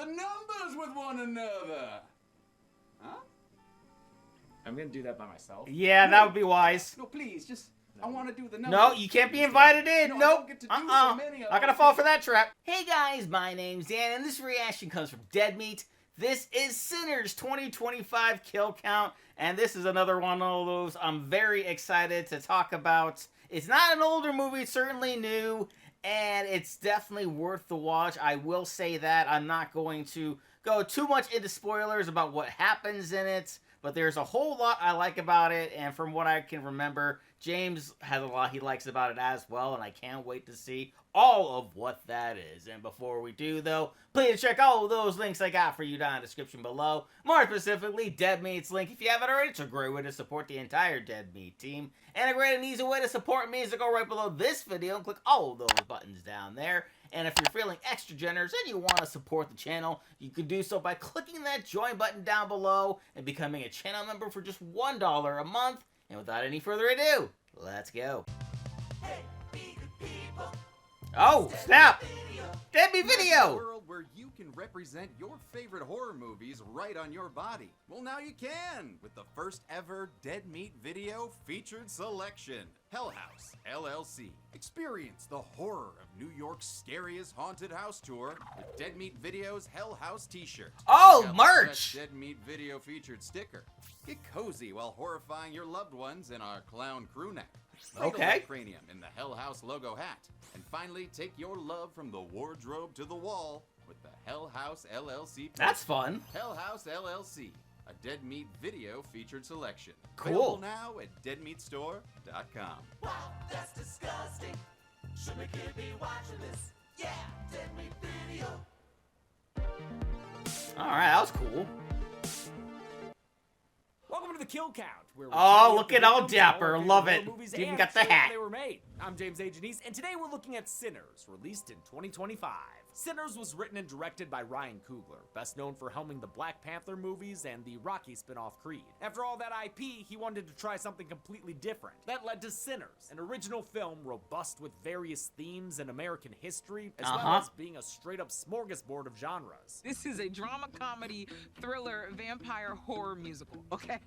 the numbers with one another. Huh? I'm gonna do that by myself. Yeah, that would be wise. No, please, just, I want to do the numbers. No, you can't be invited in. No, I Nope. don't get to do so many of Not gonna them. fall for that trap. Hey guys, my name's Dan, and this reaction comes from Dead Meat. This is Sinners 2025 kill count, and this is another one of those I'm very excited to talk about. It's not an older movie, it's certainly new, and it's definitely worth the watch. I will say that. I'm not going to go too much into spoilers about what happens in it, but there's a whole lot I like about it, and from what I can remember, James has a lot he likes about it as well, and I can't wait to see all of what that is. And before we do, though, please check all those links I got for you down in the description below. More specifically, Dead Meat's link. If you haven't already, it's a great way to support the entire Dead Meat team. And a great and easy way to support me is to go right below this video and click all of those buttons down there. And if you're feeling extra generous and you want to support the channel, you can do so by clicking that join button down below and becoming a channel member for just $1 a month. And without any further ado, let's go. Hey, be good people. Oh, snap! Dead Meat Video! A world where you can represent your favorite horror movies right on your body. Well, now you can with the first ever Dead Meat Video featured selection. Hell House LLC. Experience the horror of New York's scariest haunted house tour with Dead Meat Video's Hell House t-shirt. Oh, Check out the merch! fresh Dead Meat Video featured sticker. Get cozy while horrifying your loved ones in our clown crew neck. Okay. Cranium in the Hell House logo hat. And finally, take your love from the wardrobe to the wall with the Hell House LLC. That's fun. Hell House LLC, a Dead Meat Video featured selection. Cool. Available now at deadmeatstore.com. Wow, that's disgusting. Shouldn't a kid be watching this? Yeah, Dead Meat Video. Alright, that was cool. Welcome to the Kill Count. Where we Oh, tally up look the at all victims of dapper. horror Love horror it. movies Even and got the show when hat. They were made. I'm James A. Janice, and today we're looking at Sinners, released in 2025. Sinners was written and directed by Ryan Coogler, best known for helming the Black Panther movies and the Rocky spin-off Creed. After all that IP, he wanted to try something completely different. That led to Sinners, an original film robust with various themes and American history, as well as being a straight-up smorgasbord of genres. This is a drama, comedy, thriller, vampire, horror musical, okay?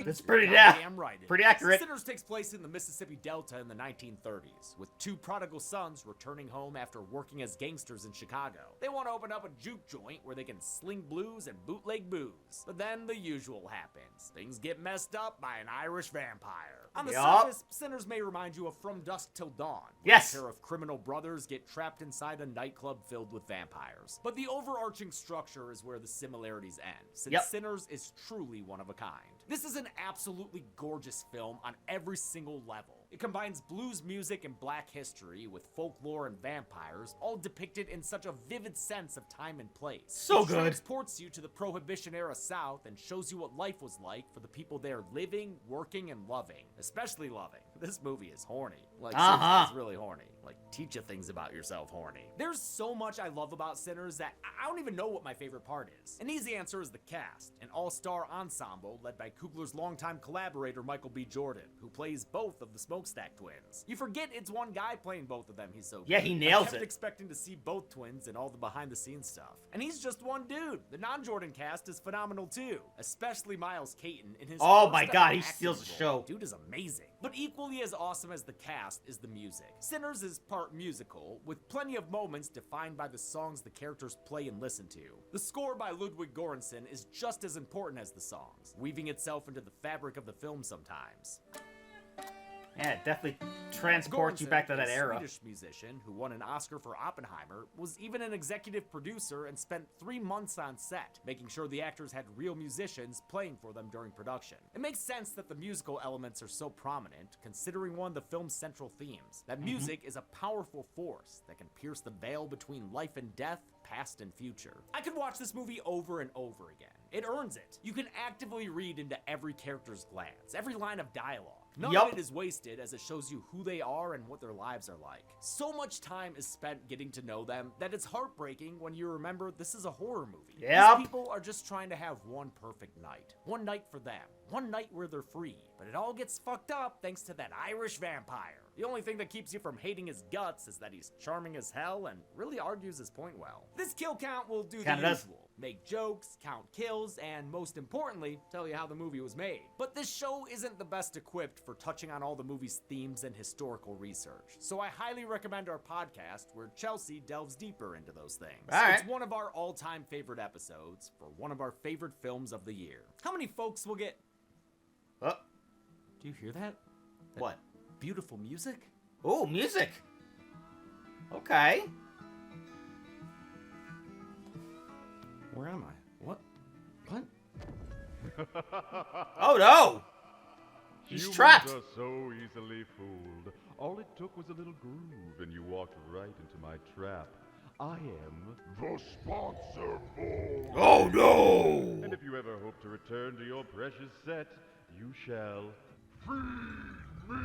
That's pretty Goddamn right it pretty is. accurate. Sinners takes place in the Mississippi Delta in the 1930s, with two prodigal sons returning home after working as gangsters in Chicago. They want to open up a juke joint where they can sling blues and bootleg booze. But then the usual happens. Things get messed up by an Irish vampire. On the Yup. surface, Sinners may remind you of From Dusk Till Dawn, where Yes. a pair of criminal brothers get trapped inside a nightclub filled with vampires. But the overarching structure is where the similarities end, since Yep. Sinners is truly one of a kind. This is an absolutely gorgeous film on every single level. It combines blues music and black history with folklore and vampires, all depicted in such a vivid sense of time and place. So It good. transports you to the Prohibition-era South and shows you what life was like for the people there living, working, and loving. Especially loving. This movie is horny. Like, seriously, it's really horny. Like, teach you things about yourself, horny. There's so much I love about Sinners that I don't even know what my favorite part is. An easy answer is the cast, an all-star ensemble led by Coogler's longtime collaborator Michael B. Jordan, who plays both of the Smokestack twins. You forget it's one guy playing both of them, he's so good. Yeah, he nails I kept it. expecting to see both twins and all the behind-the-scenes stuff. And he's just one dude. The non-Jordan cast is phenomenal too, especially Miles Caton in his Oh first my ever God, he acting steals the role. show. Dude is amazing. But equally as awesome as the cast is the music. Sinners is part musical, with plenty of moments defined by the songs the characters play and listen to. The score by Ludwig Göransson is just as important as the songs, weaving itself into the fabric of the film sometimes. Yeah, it definitely transports you Göransson, back to that a era. Swedish musician who won an Oscar for Oppenheimer, was even an executive producer and spent 3 months on set, making sure the actors had real musicians playing for them during production. It makes sense that the musical elements are so prominent, considering one of the film's central themes, that music is a powerful force that can pierce the veil between life and death, past and future. I could watch this movie over and over again. It earns it. You can actively read into every character's glance, every line of dialogue. None of it is wasted, as it shows you who they are and what their lives are like. So much time is spent getting to know them that it's heartbreaking when you remember this is a horror movie. Yep. These people are just trying to have one perfect night. One night for them. One night where they're free. But it all gets fucked up thanks to that Irish vampire. The only thing that keeps you from hating his guts is that he's charming as hell and really argues his point well. This kill count will do the Kinda does. usual. make jokes, count kills, and most importantly, tell you how the movie was made. But this show isn't the best equipped for touching on all the movie's themes and historical research, so I highly recommend our podcast where Chelsea delves deeper into those things. All right. It's one of our all-time favorite episodes for one of our favorite films of the year. How many folks will get... Oh, Do you hear that? what? Beautiful music? Oh, music. Okay. Where am I? What? What? Oh no! He's Humans trapped. are so easily fooled. All it took was a little groove, and you walked right into my trap. I am the sponsor boy. Oh no! And if you ever hope to return to your precious set, you shall feed me.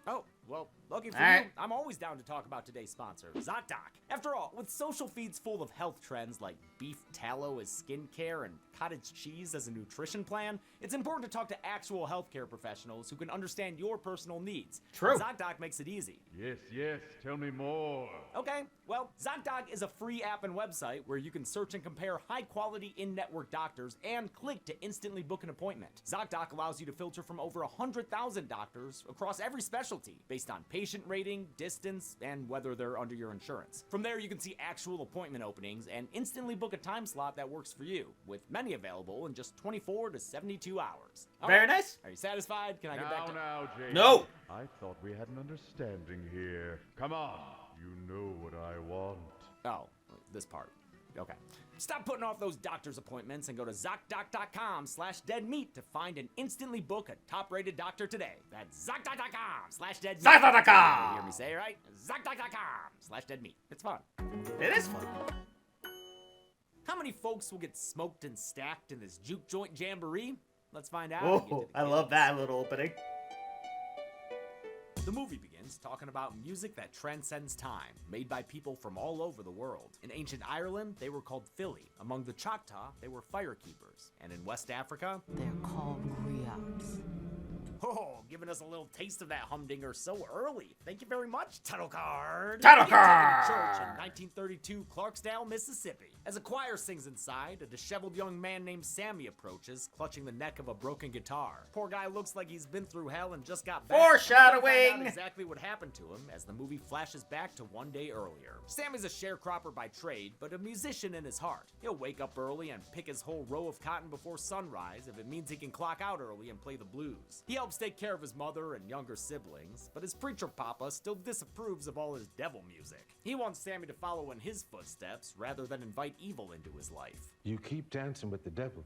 Oh, well, lucky for All right. you, I'm always down to talk about today's sponsor, ZocDoc. After all, with social feeds full of health trends like beef tallow as skincare and cottage cheese as a nutrition plan, it's important to talk to actual healthcare professionals who can understand your personal needs. True. And ZocDoc makes it easy. Yes, yes, tell me more. Okay, well, ZocDoc is a free app and website where you can search and compare high-quality in-network doctors and click to instantly book an appointment. ZocDoc allows you to filter from over 100,000 doctors across every specialty based on patient rating, distance, and whether they're under your insurance. From there, you can see actual appointment openings and instantly book a time slot that works for you, with many available in just 24 to 72 hours. All Very right, nice. Are you satisfied? Can I get back to... Now, Jay. No. I thought we had an understanding here. Come on, you know what I want. Oh, this part. Okay. Stop putting off those doctor's appointments and go to ZocDoc.com/deadmeat to find and instantly book a top-rated doctor today. That's ZocDoc.com/deadmeat. ZocDoc.com. You hear me say it right? ZocDoc.com/deadmeat. It's fun. It is fun. How many folks will get smoked and stacked in this juke joint jamboree? Let's find out. and get to Oh, the I love kills. that little opening. The movie begins talking about music that transcends time, made by people from all over the world. In ancient Ireland, they were called Fili. Among the Choctaw, they were firekeepers. And in West Africa, They're called griots. oh, giving us a little taste of that humdinger so early. Thank you very much, Title Card. Title We get taken card. to church in 1932, Clarksdale, Mississippi. As a choir sings inside, a disheveled young man named Sammy approaches, clutching the neck of a broken guitar. Poor guy looks like he's been through hell and just got back. Foreshadowing. We find out exactly what happened to him as the movie flashes back to one day earlier. Sammy's a sharecropper by trade, but a musician in his heart. He'll wake up early and pick his whole row of cotton before sunrise if it means he can clock out early and play the blues. He helps take care of his mother and younger siblings, but his preacher papa still disapproves of all his devil music. He wants Sammy to follow in his footsteps rather than invite evil into his life. You keep dancing with the devil.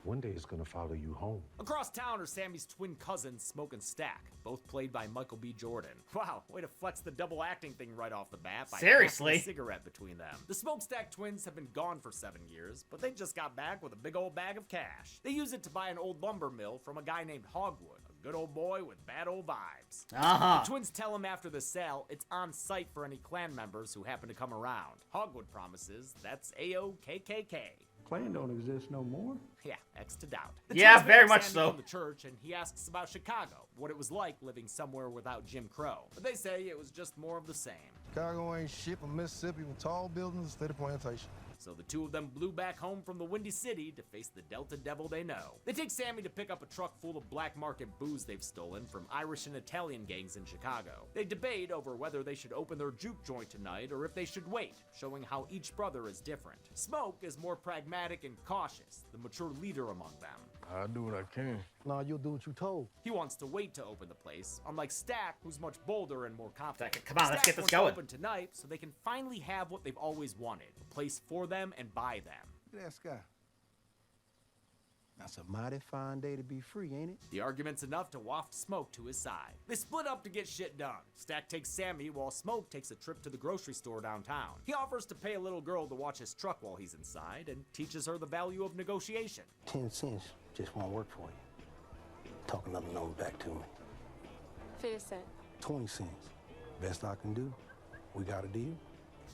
One day it's gonna follow you home. Across town are Sammy's twin cousins, Smoke and Stack, both played by Michael B. Jordan. Wow, way to flex the double acting thing right off the bat by Seriously? passing a cigarette between them. The Smokestack twins have been gone for 7 years, but they just got back with a big old bag of cash. They use it to buy an old lumber mill from a guy named Hogwood, a good old boy with bad old vibes. Uh-huh. The twins tell him after the sale it's on site for any clan members who happen to come around. Hogwood promises that's AOKKK. Clan don't exist no more. Yeah, X to doubt. The Yeah, twins very pick up much Sammy so. From the church, and he asks about Chicago, what it was like living somewhere without Jim Crow. But they say it was just more of the same. Chicago ain't shit but Mississippi with tall buildings instead of plantation. So the two of them blew back home from the Windy City to face the Delta Devil they know. They take Sammy to pick up a truck full of black market booze they've stolen from Irish and Italian gangs in Chicago. They debate over whether they should open their juke joint tonight or if they should wait, showing how each brother is different. Smoke is more pragmatic and cautious, the mature leader among them. I'll do what I can. Nah, you'll do what you told. He wants to wait to open the place, unlike Stack, who's much bolder and more confident. Come on, let's Stack get this wants to going. open tonight so they can finally have what they've always wanted, a place for them and by them. Look at that sky. That's a mighty fine day to be free, ain't it? The argument's enough to waft Smoke to his side. They split up to get shit done. Stack takes Sammy while Smoke takes a trip to the grocery store downtown. He offers to pay a little girl to watch his truck while he's inside and teaches her the value of negotiation. 10 cents just won't work for you. Talk another number back to me. 50 cents. 20 cents. Best I can do. We got a deal?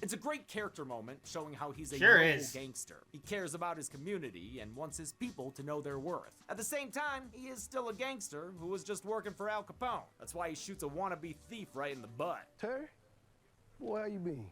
It's a great character moment showing how he's a Sure noble is. gangster. He cares about his community and wants his people to know their worth. At the same time, he is still a gangster who was just working for Al Capone. That's why he shoots a wannabe thief right in the butt. Terry? Boy, how you been?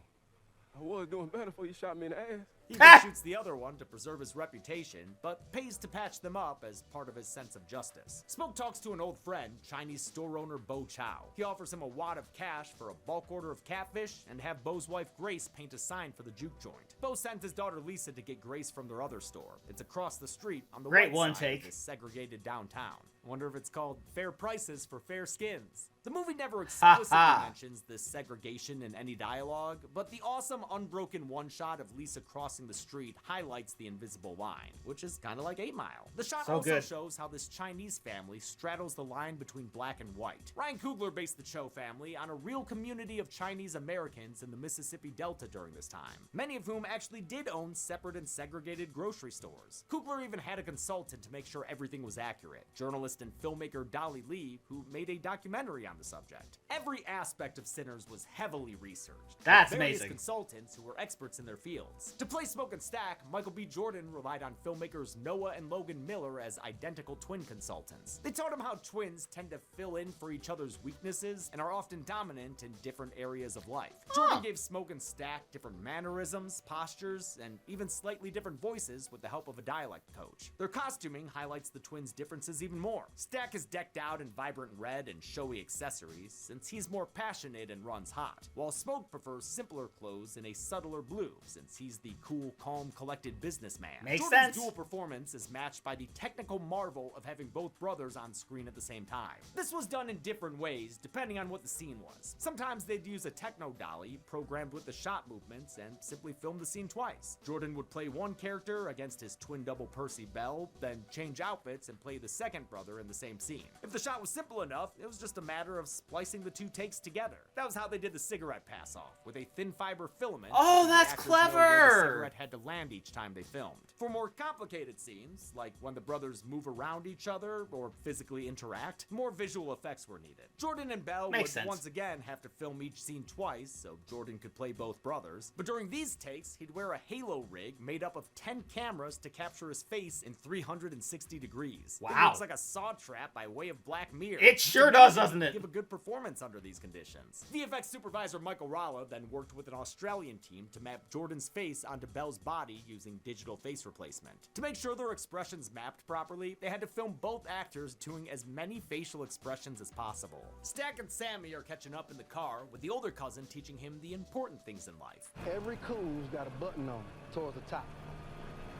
I was doing better before you shot me in the ass. He even shoots the other one to preserve his reputation, but pays to patch them up as part of his sense of justice. Smoke talks to an old friend, Chinese store owner Bo Chow. He offers him a wad of cash for a bulk order of catfish and have Bo's wife Grace paint a sign for the juke joint. Bo sends his daughter Lisa to get Grace from their other store. It's across the street on the Great right one side take. of this segregated downtown. Wonder if it's called Fair Prices for Fair Skins. The movie never explicitly mentions this segregation in any dialogue, but the awesome unbroken one-shot of Lisa crossing the street highlights the invisible line, which is kind of like 8 Mile. The shot also shows how this Chinese family straddles the line between black and white. Ryan Coogler based the Cho family on a real community of Chinese Americans in the Mississippi Delta during this time, many of whom actually did own separate and segregated grocery stores. Coogler even had a consultant to make sure everything was accurate, journalist and filmmaker Dolly Lee, who made a documentary on the subject. Every aspect of Sinners was heavily researched. That's with various amazing. Consultants who were experts in their fields. To play Smoke and Stack, Michael B. Jordan relied on filmmakers Noah and Logan Miller as identical twin consultants. They taught him how twins tend to fill in for each other's weaknesses and are often dominant in different areas of life. Jordan gave Smoke and Stack different mannerisms, postures, and even slightly different voices with the help of a dialect coach. Their costuming highlights the twins' differences even more. Stack is decked out in vibrant red and showy accessories, since he's more passionate and runs hot, while Smoke prefers simpler clothes in a subtler blue, since he's the cool, calm, collected businessman. Makes Jordan's sense. dual performance is matched by the technical marvel of having both brothers on screen at the same time. This was done in different ways, depending on what the scene was. Sometimes they'd use a techno dolly, programmed with the shot movements, and simply film the scene twice. Jordan would play one character against his twin double Percy Bell, then change outfits and play the second brother in the same scene. If the shot was simple enough, it was just a matter of splicing the two takes together. That was how they did the cigarette pass-off, with a thin fiber filament. Oh, so the that's actors know where the clever! cigarette had to land each time they filmed. For more complicated scenes, like when the brothers move around each other or physically interact, more visual effects were needed. Jordan and Bell Makes would sense. once again have to film each scene twice, so Jordan could play both brothers. But during these takes, he'd wear a halo rig made up of 10 cameras to capture his face in 360 degrees. It Wow. looks like a saw trap by way of Black Mirror. It sure does, doesn't it? Give a good performance under these conditions. VFX supervisor Michael Ralla then worked with an Australian team to map Jordan's face onto Bell's body using digital face replacement. To make sure their expressions mapped properly, they had to film both actors doing as many facial expressions as possible. Stack and Sammy are catching up in the car, with the older cousin teaching him the important things in life. Every cool's got a button on it towards the top.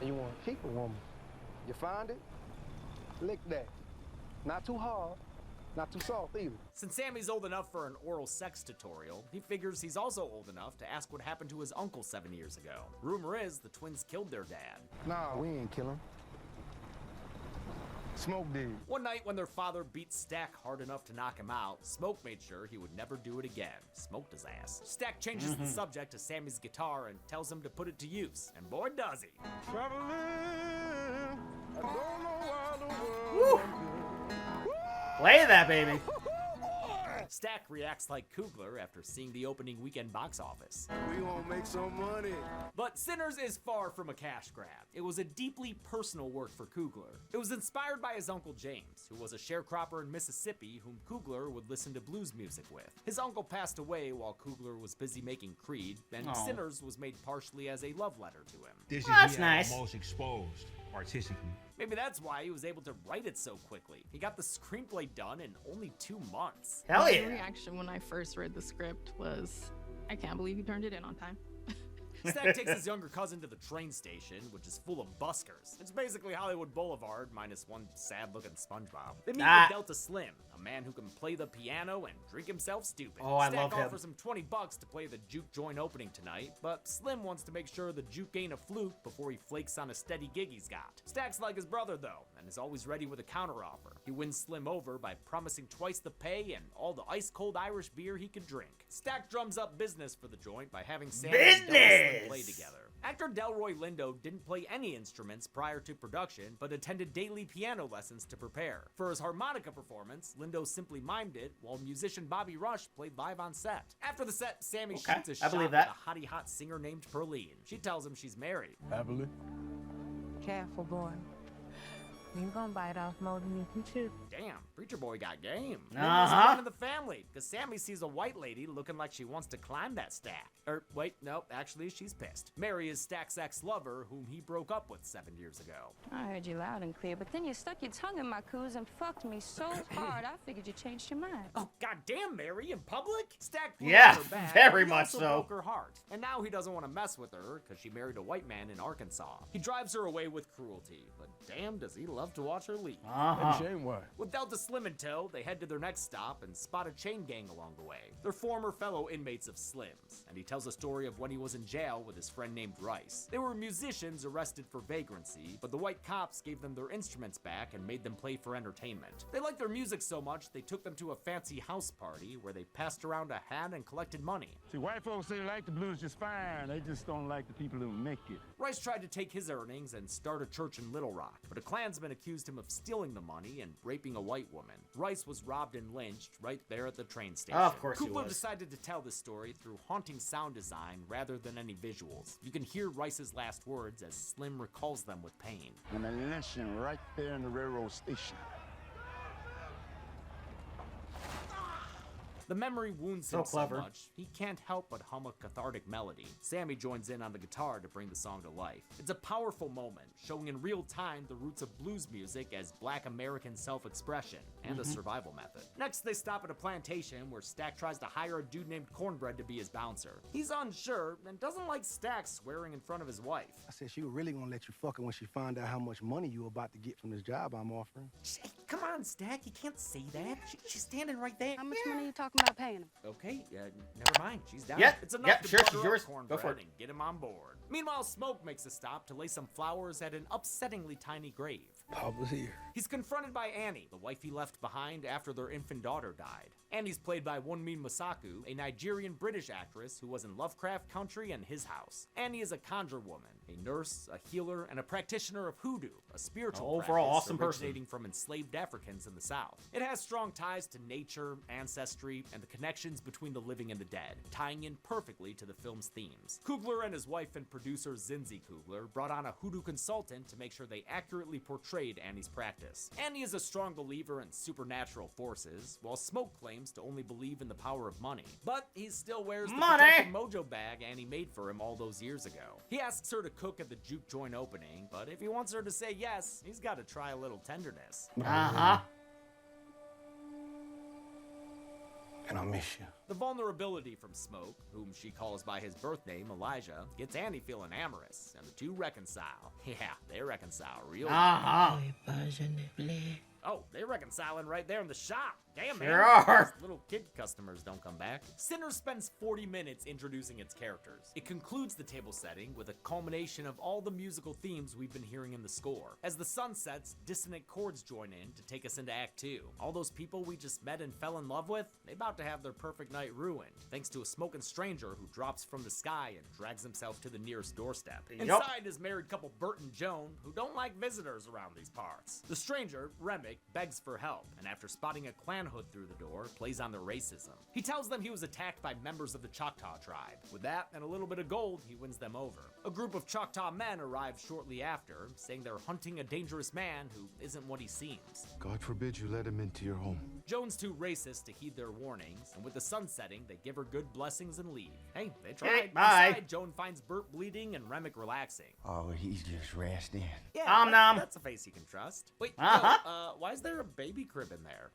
And you want to keep a woman. You find it? Lick that. Not too hard, not too soft either. Since Sammy's old enough for an oral sex tutorial, he figures he's also old enough to ask what happened to his uncle 7 years ago. Rumor is the twins killed their dad. Nah, we ain't kill him. Smoke did. One night when their father beat Stack hard enough to knock him out, Smoke made sure he would never do it again. Smoked his ass. Stack changes the subject to Sammy's guitar and tells him to put it to use. And boy does he. Traveling, I don't know why the world Play that, baby. Stack reacts like Coogler after seeing the opening weekend box office. we gonna make some money. But Sinners is far from a cash grab. It was a deeply personal work for Coogler. It was inspired by his uncle James, who was a sharecropper in Mississippi whom Coogler would listen to blues music with. His uncle passed away while Coogler was busy making Creed, and Sinners was made partially as a love letter to him. This That's is nice. most exposed artistically. Maybe that's why he was able to write it so quickly. He got the screenplay done in only 2 months. Hell My yeah. reaction when I first read the script was, I can't believe you turned it in on time. Stack takes his younger cousin to the train station, which is full of buskers. It's basically Hollywood Boulevard, minus one sad-looking SpongeBob. They meet with Delta Slim, a man who can play the piano and drink himself stupid. Oh, I Stack love him. offers him $20 to play the juke joint opening tonight, but Slim wants to make sure the juke ain't a fluke before he flakes on a steady gig he's got. Stack's like his brother, though, and is always ready with a counteroffer. He wins Slim over by promising twice the pay and all the ice-cold Irish beer he could drink. Stack drums up business for the joint by having Sam and Delta Slim play together. Actor Delroy Lindo didn't play any instruments prior to production, but attended daily piano lessons to prepare. For his harmonica performance, Lindo simply mimed it, while musician Bobby Rush played live on set. After the set, Sammy shoots a shot believe at that. a hottie hot singer named Perline. She tells him she's married. Happily. Careful, boy. You gonna bite off more than you can chew. Damn, Preacher Boy got game. Uh-huh. One in the family, because Sammy sees a white lady looking like she wants to climb that stack. Wait, no, actually, she's pissed. Mary is Stack's ex-lover, whom he broke up with 7 years ago. I heard you loud and clear, but then you stuck your tongue in my coos and fucked me so hard, I figured you changed your mind. Oh, goddamn, Mary, in public? Stack blew Yeah, up her back, very and he much also so. broke her heart. And now he doesn't want to mess with her, because she married a white man in Arkansas. He drives her away with cruelty, but damn, does he love to watch her leave. Uh-huh. Shame why. With Delta Slim in tow, they head to their next stop and spot a chain gang along the way. They're former fellow inmates of Slim's, and he tells a story of when he was in jail with his friend named Rice. They were musicians arrested for vagrancy, but the white cops gave them their instruments back and made them play for entertainment. They liked their music so much, they took them to a fancy house party where they passed around a hat and collected money. See, white folks say they like the blues just fine. They just don't like the people who make it. Rice tried to take his earnings and start a church in Little Rock, but a Klansman accused him of stealing the money and raping a white woman. Rice was robbed and lynched right there at the train station. Of course he Kugler was. decided to tell this story through haunting sound design rather than any visuals. You can hear Rice's last words as Slim recalls them with pain. And they lynched him right there in the railroad station. The memory wounds So him so clever. much, he can't help but hum a cathartic melody. Sammy joins in on the guitar to bring the song to life. It's a powerful moment, showing in real time the roots of blues music as Black American self-expression and a survival method. Next, they stop at a plantation where Stack tries to hire a dude named Cornbread to be his bouncer. He's unsure and doesn't like Stack swearing in front of his wife. I said she was really gonna let you fuck her when she find out how much money you about to get from this job I'm offering. Hey, come on, Stack, you can't say that. She's standing right there. How much money are you talking about paying him? Okay, never mind. She's down. Yep, It's enough yep, to sure, butter she's up yours. Go Cornbread for it. and get him on board. Meanwhile, Smoke makes a stop to lay some flowers at an upsettingly tiny grave. Pop was here. He's confronted by Annie, the wife he left behind after their infant daughter died. Annie's played by Wunmi Masaku, a Nigerian-British actress who was in Lovecraft Country and His House. Annie is a conjure woman, a nurse, a healer, and a practitioner of hoodoo, a spiritual Overall practice awesome person. originating from enslaved Africans in the South. It has strong ties to nature, ancestry, and the connections between the living and the dead, tying in perfectly to the film's themes. Kugler and his wife and producer Zinzi Kugler brought on a hoodoo consultant to make sure they accurately portrayed Annie's practice. Annie is a strong believer in supernatural forces, while Smoke claims to only believe in the power of money. But he still wears the Money! protective mojo bag Annie made for him all those years ago. He asks her to cook at the juke joint opening, but if he wants her to say yes, he's got to try a little tenderness. Uh-huh. And I miss you. The vulnerability from Smoke, whom she calls by his birth name, Elijah, gets Annie feeling amorous, and the two reconcile. Yeah, they reconcile real good. Uh-huh. Oh, they're reconciling right there in the shop. Damn, man. Sure are. Those little kid customers don't come back. Sinners spends 40 minutes introducing its characters. It concludes the table setting with a culmination of all the musical themes we've been hearing in the score. As the sun sets, dissonant chords join in to take us into Act 2. All those people we just met and fell in love with, they about to have their perfect night ruined, thanks to a smoking stranger who drops from the sky and drags himself to the nearest doorstep. Inside is married couple Bert and Joan, who don't like visitors around these parts. The stranger, Remick, begs for help, and after spotting a clan hood through the door, plays on their racism. He tells them he was attacked by members of the Choctaw tribe. With that and a little bit of gold, he wins them over. A group of Choctaw men arrive shortly after, saying they're hunting a dangerous man who isn't what he seems. God forbid you let him into your home. Joan's too racist to heed their warnings, and with the sun setting, they give her good blessings and leave. Hey, they tried. Hey, bye. Inside, Joan finds Bert bleeding and Remick relaxing. Oh, he's just resting. Yeah, Om nom. that's a face you can trust. Wait, Uh-huh. why is there a baby crib in there?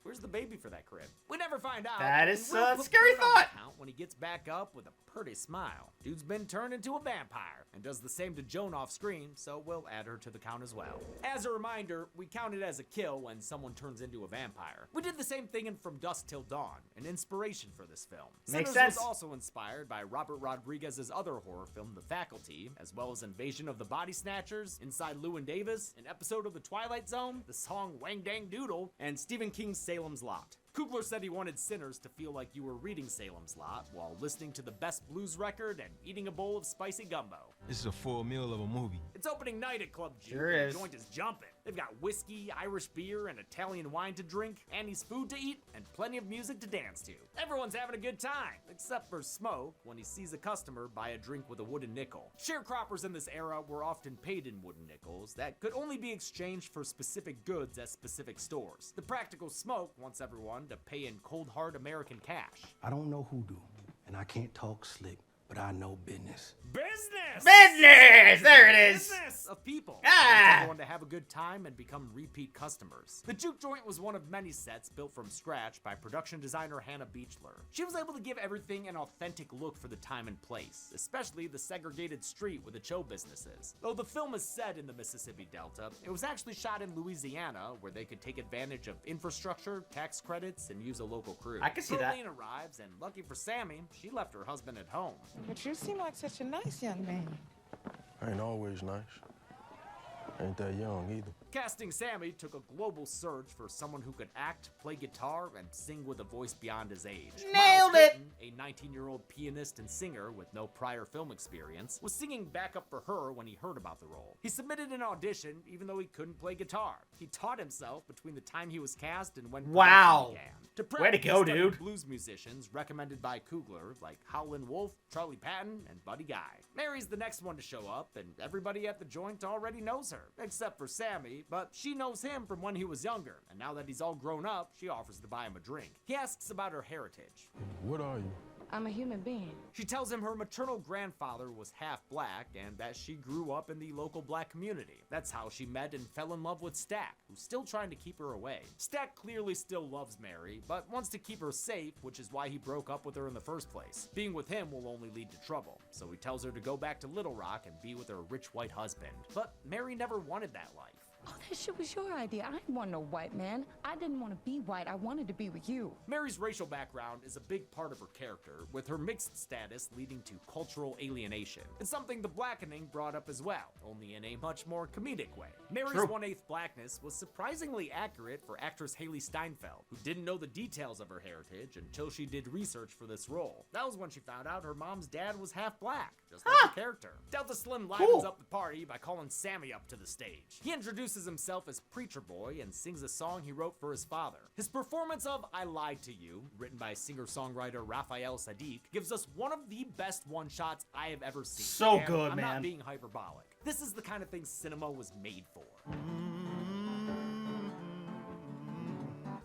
Where's the baby for that crib? We never find out. That is and we'll a put scary Bert on the thought. count when he gets back up with a pretty smile. Dude's been turned into a vampire and does the same to Joan off screen, so we'll add her to the count as well. As a reminder, we count it as a kill when someone turns into a vampire. We did the same thing in From Dusk Till Dawn, an inspiration for this film. Makes Sinners sense. was also inspired by Robert Rodriguez's other horror film, The Faculty, as well as Invasion of the Body Snatchers, Inside Llewyn Davis, an episode of The Twilight Zone, the song Wang Dang Doodle, and Stephen King's Salem's Lot. Kugler said he wanted Sinners to feel like you were reading Salem's Lot while listening to the best blues record and eating a bowl of spicy gumbo. This is a full meal of a movie. It's opening night at Club G. Sure and is. The joint is jumping. They've got whiskey, Irish beer, and Italian wine to drink, Annie's food to eat, and plenty of music to dance to. Everyone's having a good time, except for Smoke when he sees a customer buy a drink with a wooden nickel. Sharecroppers in this era were often paid in wooden nickels that could only be exchanged for specific goods at specific stores. The practical Smoke wants everyone to pay in cold hard American cash. I don't know hoodoo, and I can't talk slick, but I know business. Business! Business! There it is! Business of people. Ah! They want everyone to have a good time and become repeat customers. The juke joint was one of many sets built from scratch by production designer Hannah Beachler. She was able to give everything an authentic look for the time and place, especially the segregated street where the show business is. Though the film is set in the Mississippi Delta, it was actually shot in Louisiana, where they could take advantage of infrastructure, tax credits, and use a local crew. I can see that. Darlene arrives, and lucky for Sammy, she left her husband at home. But you seem like such a nice young man. I ain't always nice. Ain't that young either. Casting Sammy took a global search for someone who could act, play guitar, and sing with a voice beyond his age. Nailed Miles it! Payton, a 19-year-old pianist and singer with no prior film experience, was singing backup for her when he heard about the role. He submitted an audition even though he couldn't play guitar. He taught himself between the time he was cast and when Wow. production began. To prep, Way to he go, studied dude. blues musicians recommended by Coogler like Howlin' Wolf, Charlie Patton, and Buddy Guy. Mary's the next one to show up, and everybody at the joint already knows her, except for Sammy, but she knows him from when he was younger, and now that he's all grown up, she offers to buy him a drink. He asks about her heritage. What are you? I'm a human being. She tells him her maternal grandfather was half black and that she grew up in the local black community. That's how she met and fell in love with Stack, who's still trying to keep her away. Stack clearly still loves Mary, but wants to keep her safe, which is why he broke up with her in the first place. Being with him will only lead to trouble, so he tells her to go back to Little Rock and be with her rich white husband. But Mary never wanted that life. Oh, that shit was your idea. I didn't want no white man. I didn't want to be white. I wanted to be with you. Mary's racial background is a big part of her character, with her mixed status leading to cultural alienation. It's something The Blackening brought up as well, only in a much more comedic way. Mary's True. 1/8 blackness was surprisingly accurate for actress Haley Steinfeld, who didn't know the details of her heritage until she did research for this role. That was when she found out her mom's dad was half black, just like the character. Delta Slim livens up the party by calling Sammy up to the stage. He introduces himself as Preacher Boy and sings a song he wrote for his father. His performance of I Lied to You, written by singer-songwriter Raphael Sadiq, gives us one of the best one-shots I have ever seen. So And good, I'm man. not being hyperbolic. This is the kind of thing cinema was made for.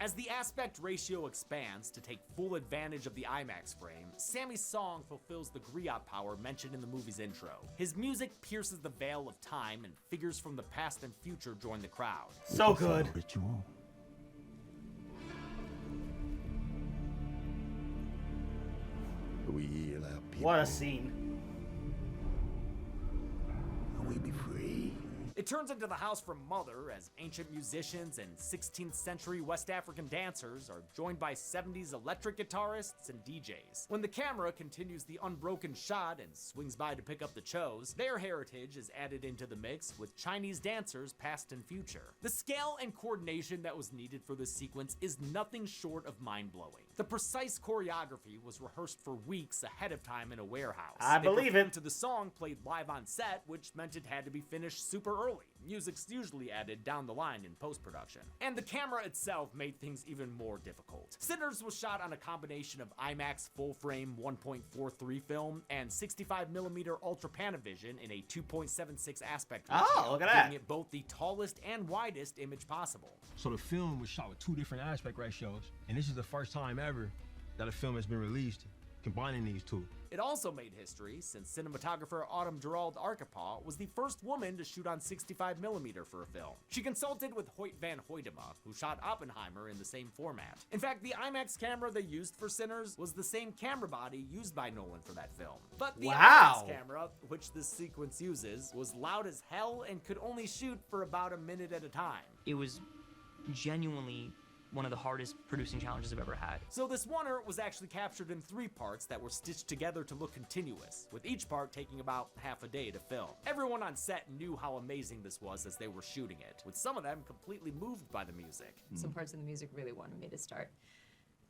As the aspect ratio expands to take full advantage of the IMAX frame, Sammy's song fulfills the griot power mentioned in the movie's intro. His music pierces the veil of time and figures from the past and future join the crowd. So good. Ritual. We heal our people. What a scene. We be free. It turns into the house from Mother as ancient musicians and 16th century West African dancers are joined by 70s electric guitarists and DJs. When the camera continues the unbroken shot and swings by to pick up the Chos, their heritage is added into the mix with Chinese dancers past and future. The scale and coordination that was needed for this sequence is nothing short of mind-blowing. The precise choreography was rehearsed for weeks ahead of time in a warehouse. I They believe performed it. to the song played live on set, which meant it had to be finished super early. Music's usually added down the line in post-production. And the camera itself made things even more difficult. Sinners was shot on a combination of IMAX full-frame 1.43 film and 65mm Ultra Panavision in a 2.76 aspect ratio, Oh, look at that. giving it both the tallest and widest image possible. So the film was shot with 2 different aspect ratios, and this is the first time ever that a film has been released combining these 2. It also made history since cinematographer Autumn Gerald Arkapaw was the first woman to shoot on 65mm for a film. She consulted with Hoyt Van Hoytema, who shot Oppenheimer in the same format. In fact, the IMAX camera they used for Sinners was the same camera body used by Nolan for that film. But the Wow. IMAX camera, which this sequence uses, was loud as hell and could only shoot for about a minute at a time. It was genuinely one of the hardest producing challenges I've ever had. So this oneer was actually captured in 3 parts that were stitched together to look continuous, with each part taking about half a day to film. Everyone on set knew how amazing this was as they were shooting it, with some of them completely moved by the music. Some parts of the music really wanted me to start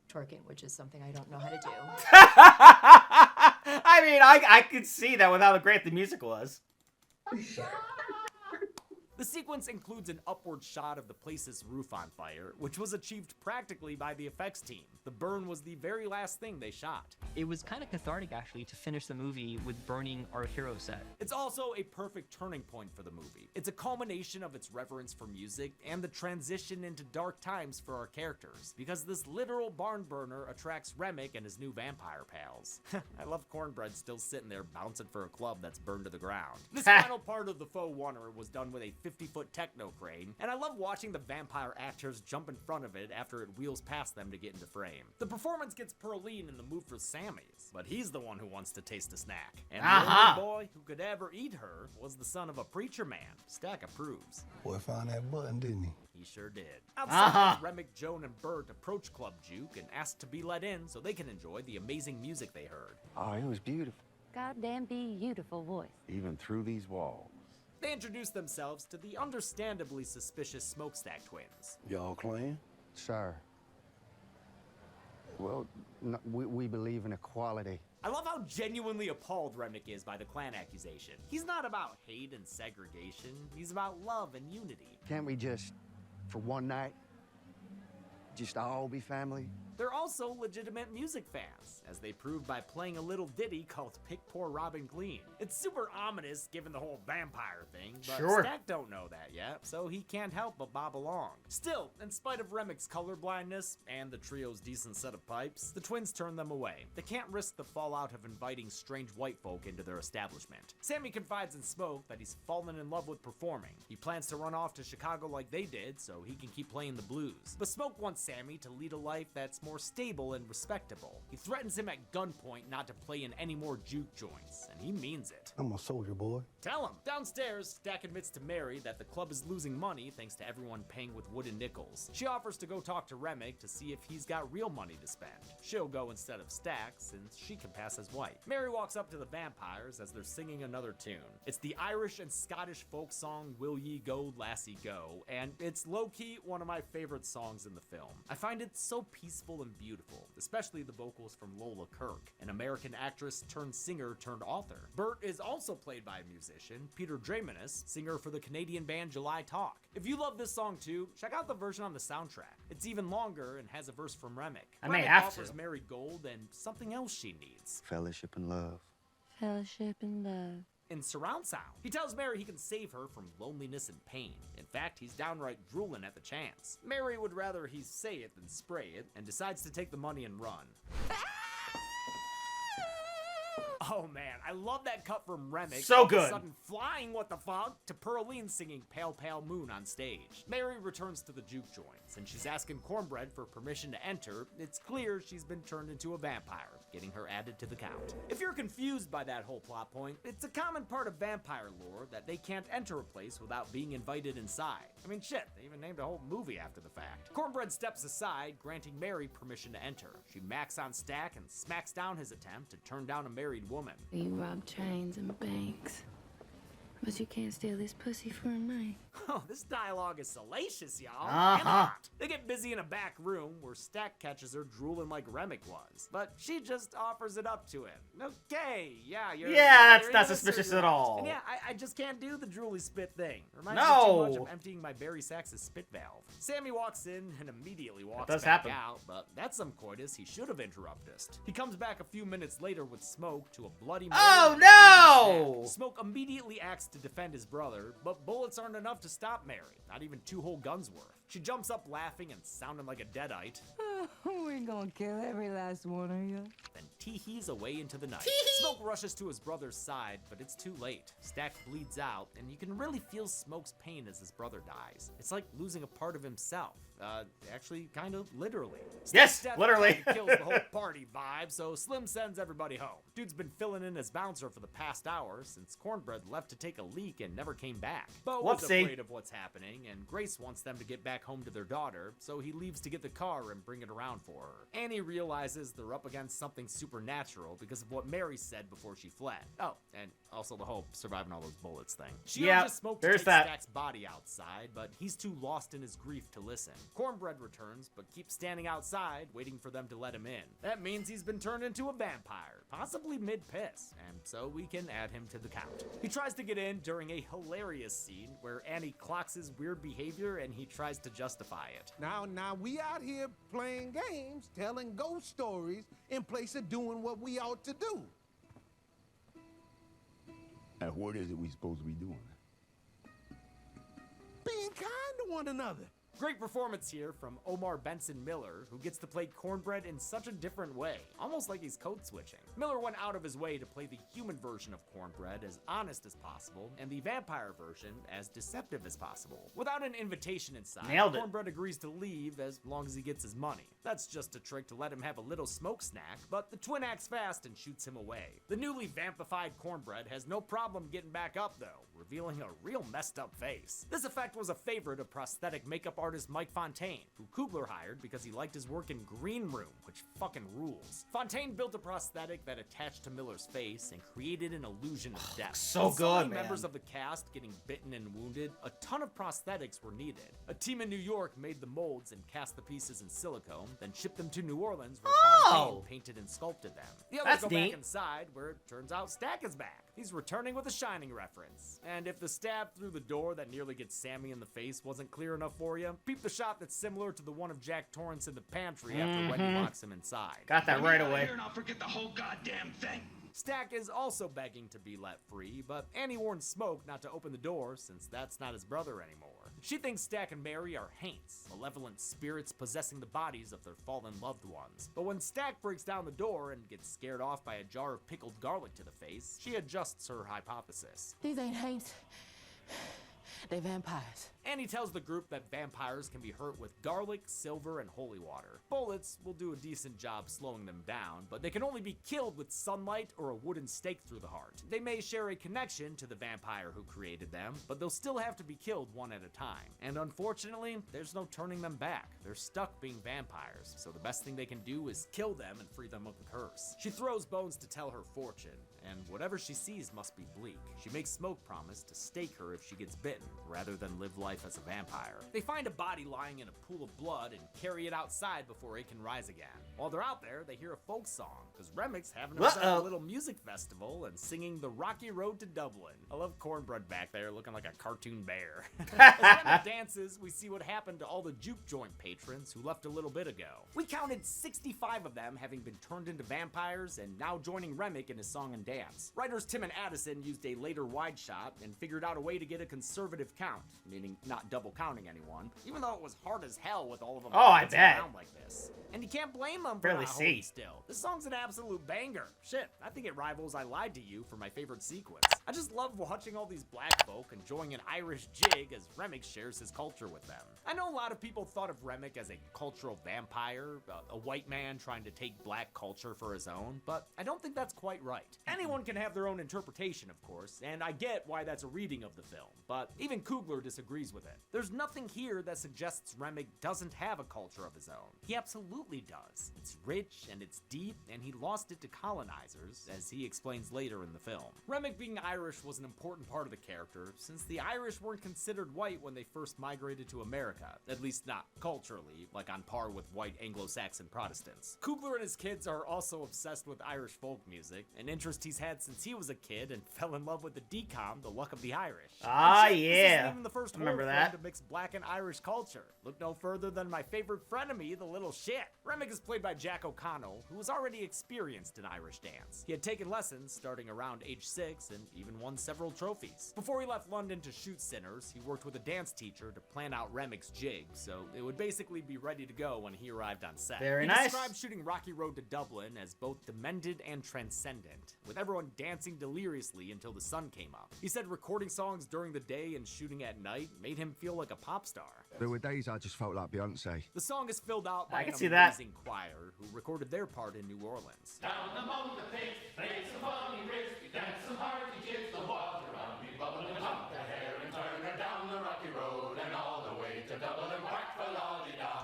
twerking, which is something I don't know how to do. I mean, I could see that with how great the music was. The sequence includes an upward shot of the place's roof on fire, which was achieved practically by the effects team. The burn was the very last thing they shot. It was kind of cathartic, actually, to finish the movie with burning our hero set. It's also a perfect turning point for the movie. It's a culmination of its reverence for music and the transition into dark times for our characters, because this literal barn burner attracts Remick and his new vampire pals. I love Cornbread still sitting there bouncing for a club that's burned to the ground. This final part of the faux oneer was done with a 50-foot techno crane, and I love watching the vampire actors jump in front of it after it wheels past them to get into frame. The performance gets Pearline in the mood for Sammy's, but he's the one who wants to taste a snack. And the only boy who could ever eat her was the son of a preacher man. Stack approves. Boy found that button, didn't he? He sure did. Outside, Remick, Joan, and Bert approach Club Juke and ask to be let in so they can enjoy the amazing music they heard. Oh, it was beautiful. Goddamn beautiful voice. Even through these walls. They introduce themselves to the understandably suspicious Smokestack twins. Y'all clan? Sir. Well, we believe in equality. I love how genuinely appalled Remick is by the clan accusation. He's not about hate and segregation, he's about love and unity. Can't we just, for one night, just all be family? They're also legitimate music fans, as they prove by playing a little ditty called Pick Poor Robin Clean. It's super ominous given the whole vampire thing, but Stack don't know that yet, so he can't help but bob along. Still, in spite of Remick's colorblindness and the trio's decent set of pipes, the twins turn them away. They can't risk the fallout of inviting strange white folk into their establishment. Sammy confides in Smoke that he's fallen in love with performing. He plans to run off to Chicago like they did so he can keep playing the blues. But Smoke wants Sammy to lead a life that's more stable and respectable. He threatens him at gunpoint not to play in any more juke joints, and he means it. I'm a soldier, boy. Tell him. Downstairs, Stack admits to Mary that the club is losing money thanks to everyone paying with wooden nickels. She offers to go talk to Remick to see if he's got real money to spend. She'll go instead of Stack since she can pass as white. Mary walks up to the vampires as they're singing another tune. It's the Irish and Scottish folk song Will Ye Go Lassie Go, and it's low-key one of my favorite songs in the film. I find it so peaceful and beautiful, especially the vocals from Lola Kirk, an American actress turned singer turned author. Bert is also played by a musician, Peter Dramanis, singer for the Canadian band July Talk. If you love this song too, check out the version on the soundtrack. It's even longer and has a verse from Remick. I may Remick have offers to. Mary gold and something else she needs. Fellowship and love. Fellowship and love. In surround sound. He tells Mary he can save her from loneliness and pain. In fact, he's downright drooling at the chance. Mary would rather he say it than spray it, and decides to take the money and run. Oh man, I love that cut from Remick. So all of good. a sudden flying what the fuck to Pearline singing Pale Pale Moon on stage. Mary returns to the juke joints, and she's asking Cornbread for permission to enter. It's clear she's been turned into a vampire, getting her added to the count. If you're confused by that whole plot point, it's a common part of vampire lore that they can't enter a place without being invited inside. I mean shit, they even named a whole movie after the fact. Cornbread steps aside, granting Mary permission to enter. She macks on Stack and smacks down his attempt to turn down a married woman. You rob trains and banks, but you can't steal this pussy for a night. Oh, this dialogue is salacious, y'all. Uh-huh. And hot. They get busy in a back room where Stack catches her drooling like Remick was, but she just offers it up to him. Okay, yeah, you're that's you're not into this, suspicious or at all. And yeah, I just can't do the drooly spit thing. Reminds me too much of emptying my Barry Sachs' spit valve. Sammy walks in and immediately walks does back happen. out, but that's some coitus he should have interrupted. He comes back a few minutes later with Smoke to a bloody Oh, Mary no! and Smoke immediately acts to defend his brother, but bullets aren't enough to stop Mary. Not even 2 whole guns worth. She jumps up laughing and sounding like a deadite. We're gonna kill every last one of you. Then tee-hees away into the night. Smoke rushes to his brother's side, but it's too late. Stack bleeds out, and you can really feel Smoke's pain as his brother dies. It's like losing a part of himself. Actually, kind of literally. Yes, Stack's death literally. kinda kills the whole party vibe, so Slim sends everybody home. Dude's been filling in as bouncer for the past hour since Cornbread left to take a leak and never came back. Bo was Whoopsie. afraid of what's happening, and Grace wants them to get back back home to their daughter, so he leaves to get the car and bring it around for her. Annie realizes they're up against something supernatural because of what Mary said before she fled. Oh, and also the whole surviving all those bullets thing. She urges Smoke to take Stack's body outside, but he's too lost in his grief to listen. Cornbread returns, but keeps standing outside, waiting for them to let him in. That means he's been turned into a vampire, possibly mid-piss, and so we can add him to the count. He tries to get in during a hilarious scene where Annie clocks his weird behavior and he tries to justify it. Now, we out here playing games, telling ghost stories, in place of doing what we ought to do. And what is it we supposed to be doing? Being kind to one another. Great performance here from Omar Benson Miller, who gets to play Cornbread in such a different way, almost like he's code switching. Miller went out of his way to play the human version of Cornbread as honest as possible, and the vampire version as deceptive as possible. Without an invitation inside, Cornbread agrees to leave as long as he gets his money. That's just a trick to let him have a little smoke snack, but the twin acts fast and shoots him away. The newly vampified Cornbread has no problem getting back up though, revealing a real messed up face. This effect was a favorite of prosthetic makeup artist Mike Fontaine, who Coogler hired because he liked his work in Green Room, which fucking rules. Fontaine built a prosthetic that attached to Miller's face and created an illusion of death. So good, man. Members of the cast getting bitten and wounded, a ton of prosthetics were needed. A team in New York made the molds and cast the pieces in silicone, then shipped them to New Orleans where Fontaine painted and sculpted them. The others go back inside where it turns out Stack is back. He's returning with a Shining reference. And if the stab through the door that nearly gets Sammy in the face wasn't clear enough for you, peep the shot that's similar to the one of Jack Torrance in the pantry after Wendy locks him inside. Got that right away. And I'll forget the whole goddamn thing. Stack is also begging to be let free, but Annie warns Smoke not to open the door since that's not his brother anymore. She thinks Stack and Mary are haints, malevolent spirits possessing the bodies of their fallen loved ones. But when Stack breaks down the door and gets scared off by a jar of pickled garlic to the face, she adjusts her hypothesis. These ain't haints. They vampires. Annie tells the group that vampires can be hurt with garlic, silver, and holy water. Bullets will do a decent job slowing them down, but they can only be killed with sunlight or a wooden stake through the heart. They may share a connection to the vampire who created them, but they'll still have to be killed one at a time. And unfortunately, there's no turning them back. They're stuck being vampires, so the best thing they can do is kill them and free them of the curse. She throws Bones to tell her fortune, and whatever she sees must be bleak. She makes Smoke promise to stake her if she gets bitten, rather than live life as a vampire. They find a body lying in a pool of blood and carry it outside before it can rise again. While they're out there, they hear a folk song, because Remic's having himself a little music festival and singing The Rocky Road to Dublin. I love Cornbread back there looking like a cartoon bear. As Remic dances, we see what happened to all the juke joint patrons who left a little bit ago. We counted 65 of them having been turned into vampires and now joining Remic in his song and dance. Writers Tim and Addison used a later wide shot and figured out a way to get a conservative count, meaning not double counting anyone, even though it was hard as hell with all of them around like this. And you can't blame them for not holding still. This song's an absolute banger. Shit, I think it rivals I Lied to You for my favorite sequence. I just love watching all these black folk enjoying an Irish jig as Remic shares his culture with them. I know a lot of people thought of Remic as a cultural vampire, a white man trying to take black culture for his own, but I don't think that's quite right. Anyone can have their own interpretation, of course, and I get why that's a reading of the film, but even Coogler disagrees with it. There's nothing here that suggests Remic doesn't have a culture of his own. He absolutely does. It's rich and it's deep, and he lost it to colonizers, as he explains later in the film. Remic being Irish was an important part of the character, since the Irish weren't considered white when they first migrated to America, at least not culturally, like on par with white Anglo-Saxon Protestants. Coogler and his kids are also obsessed with Irish folk music, an interest he's had since he was a kid and fell in love with the DCOM, The Luck of the Irish. Ah, This yeah. isn't even the first Remember horror that. film to mix black and Irish culture. Look no further than my favorite frenemy, the little shit. Remic is played by Jack O'Connell, who was already experienced in Irish dance. He had taken lessons starting around age 6 and even won several trophies. Before he left London to shoot Sinners, he worked with a dance teacher to plan out Remic's jig, so it would basically be ready to go when he arrived on set. Very he nice. described shooting Rocky Road to Dublin as both demented and transcendent, with everyone dancing deliriously until the sun came up. He said recording songs during the day and shooting at night made him feel like a pop star. There were days I just felt like Beyonce. The song is filled out by I an can see that. amazing choir who recorded their part in New Orleans. Down among the pigs, play some funny rigs, we dance some hearty jigs, the water around me bubbling, hump the hair and turn her down the rocky road and all the way to Dublin. Quack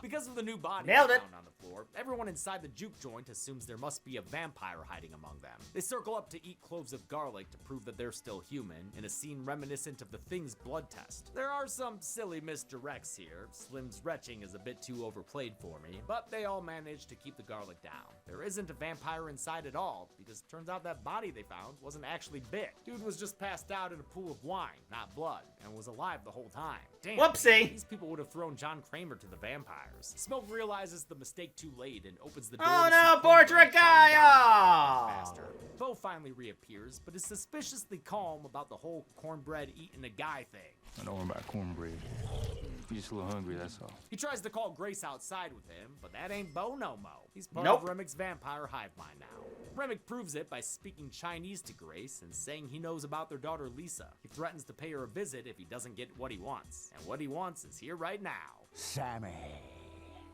Because of the new body Nailed it. found on the floor, everyone inside the juke joint assumes there must be a vampire hiding among them. They circle up to eat cloves of garlic to prove that they're still human, in a scene reminiscent of the Thing's blood test. There are some silly misdirects here. Slim's retching is a bit too overplayed for me, but they all manage to keep the garlic down. There isn't a vampire inside at all, because it turns out that body they found wasn't actually bit. Dude was just passed out in a pool of wine, not blood, and was alive the whole time. Damn. Whoopsie. These people would have thrown John Kramer to the vampires. Smoke realizes the mistake too late and opens the door. Oh to no, see portrait guy! Faster. Bo finally reappears, but is suspiciously calm about the whole cornbread eating a guy thing. I don't worry about cornbread. You're just a little hungry, that's all. He tries to call Grace outside with him, but that ain't Bo no mo. He's part Nope. of Remig's vampire hive mind now. Remig proves it by speaking Chinese to Grace and saying he knows about their daughter Lisa. He threatens to pay her a visit if he doesn't get what he wants. And what he wants is here right now. Sammy.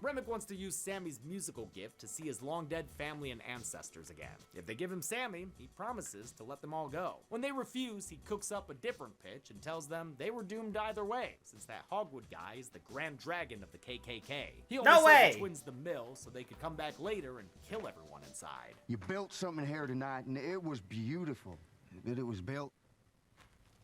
Remick wants to use Sammy's musical gift to see his long-dead family and ancestors again. If they give him Sammy, he promises to let them all go. When they refuse, he cooks up a different pitch and tells them they were doomed either way, since that Hogwood guy is the Grand Dragon of the KKK. He only No sold way! the twins the mill so they could come back later and kill everyone inside. You built something here tonight, and it was beautiful. But it was built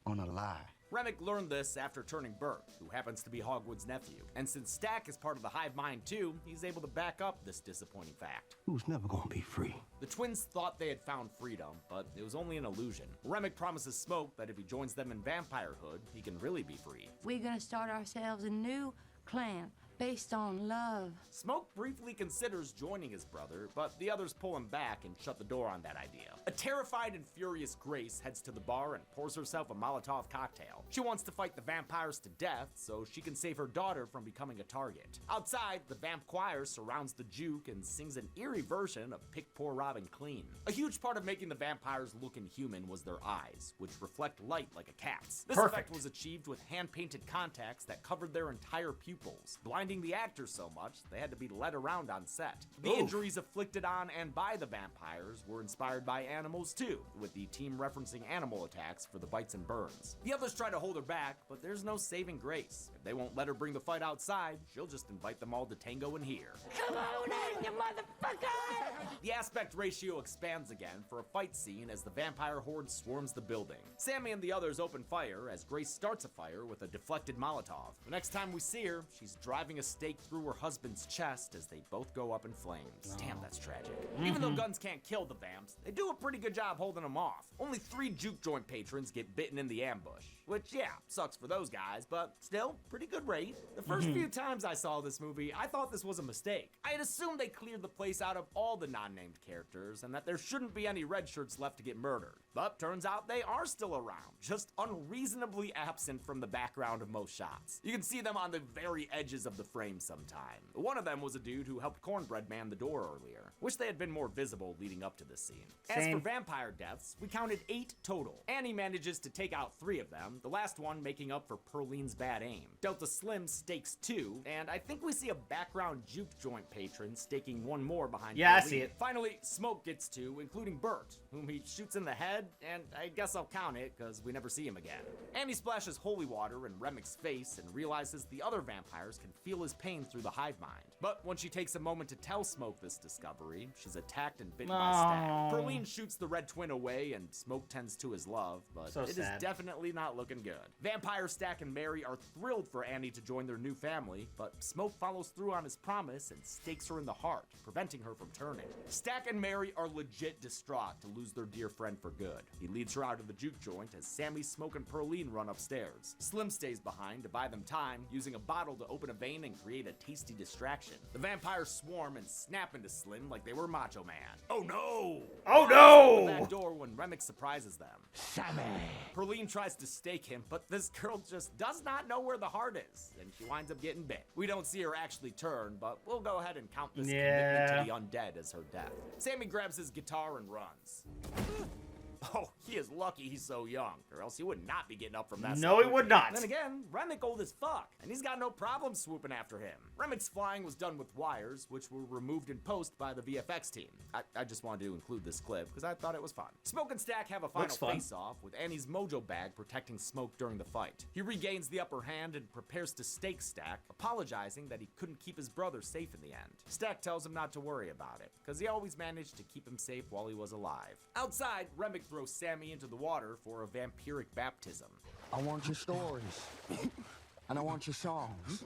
on a lie. Remick learned this after turning Bert, who happens to be Hogwood's nephew. And since Stack is part of the hive mind too, he's able to back up this disappointing fact. Who's never gonna be free? The twins thought they had found freedom, but it was only an illusion. Remick promises Smoke that if he joins them in vampirehood, he can really be free. We're gonna start ourselves a new clan based on love. Smoke briefly considers joining his brother, but the others pull him back and shut the door on that idea. A terrified and furious Grace heads to the bar and pours herself a Molotov cocktail. She wants to fight the vampires to death so she can save her daughter from becoming a target. Outside, the vamp choir surrounds the juke and sings an eerie version of Pick Poor Robin Clean. A huge part of making the vampires look inhuman was their eyes, which reflect light like a cat's. This effect was achieved with hand-painted contacts that covered their entire pupils, blinding the actors so much they had to be led around on set. The injuries afflicted on and by the vampires were inspired by animals too, with the team referencing animal attacks for the bites and burns. The others try to hold her back, but there's no saving Grace. If they won't let her bring the fight outside, she'll just invite them all to tango in here. Come on in, you motherfucker! The aspect ratio expands again for a fight scene as the vampire horde swarms the building. Sammy and the others open fire as Grace starts a fire with a deflected Molotov. The next time we see her, she's driving a stake through her husband's chest as they both go up in flames. Damn, that's tragic. Even though guns can't kill the vamps, they do a pretty good job holding them off. Only 3 juke joint patrons get bitten in the ambush, which, yeah, sucks for those guys, but still, pretty good rate. The first few times I saw this movie, I thought this was a mistake. I had assumed they cleared the place out of all the non-named characters and that there shouldn't be any red shirts left to get murdered. But turns out they are still around, just unreasonably absent from the background of most shots. You can see them on the very edges of the frame sometime. One of them was a dude who helped Cornbread man the door earlier. Wish they had been more visible leading up to this scene. As for vampire deaths, we counted 8 total. Annie manages to take out 3 of them, the last one making up for Perline's bad aim. Delta Slim stakes 2, and I think we see a background juke joint patron staking 1 more behind Yeah, I Perline. see it. Finally, Smoke gets 2, including Bert, whom he shoots in the head, and I guess I'll count it, because we never see him again. Annie splashes holy water in Remick's face and realizes the other vampires can feel his pain through the hive mind. But when she takes a moment to tell Smoke this discovery, she's attacked and bitten by Stack. Perline shoots the red twin away, and Smoke tends to his love, but So it is sad. definitely not looking good. Vampire Stack and Mary are thrilled for Annie to join their new family, but Smoke follows through on his promise and stakes her in the heart, preventing her from turning. Stack and Mary are legit distraught to lose their dear friend for good. He leads her out of the juke joint as Sammy, Smoke, and Perline run upstairs. Slim stays behind to buy them time, using a bottle to open a vein and create a tasty distraction. The vampires swarm and snap into Slim like they were Macho Man. Oh no! Oh no! Open that door when Remick surprises them. Sammy! Perline tries to stake him, but this girl just does not know where the heart is, and she winds up getting bit. We don't see her actually turn, but we'll go ahead and count this commitment to the undead as her death. Sammy grabs his guitar and runs. Oh, he is lucky he's so young, or else he would not be getting up from that. No, he would not. Then again, Remick old as fuck, and he's got no problem swooping after him. Remick's flying was done with wires, which were removed in post by the VFX team. I just wanted to include this clip because I thought it was fun. Smoke and Stack have a final face-off with Annie's mojo bag protecting Smoke during the fight. He regains the upper hand and prepares to stake Stack, apologizing that he couldn't keep his brother safe in the end. Stack tells him not to worry about it, because he always managed to keep him safe while he was alive. Outside, Remick throws Sammy into the water for a vampiric baptism. I want your stories. And I want your songs.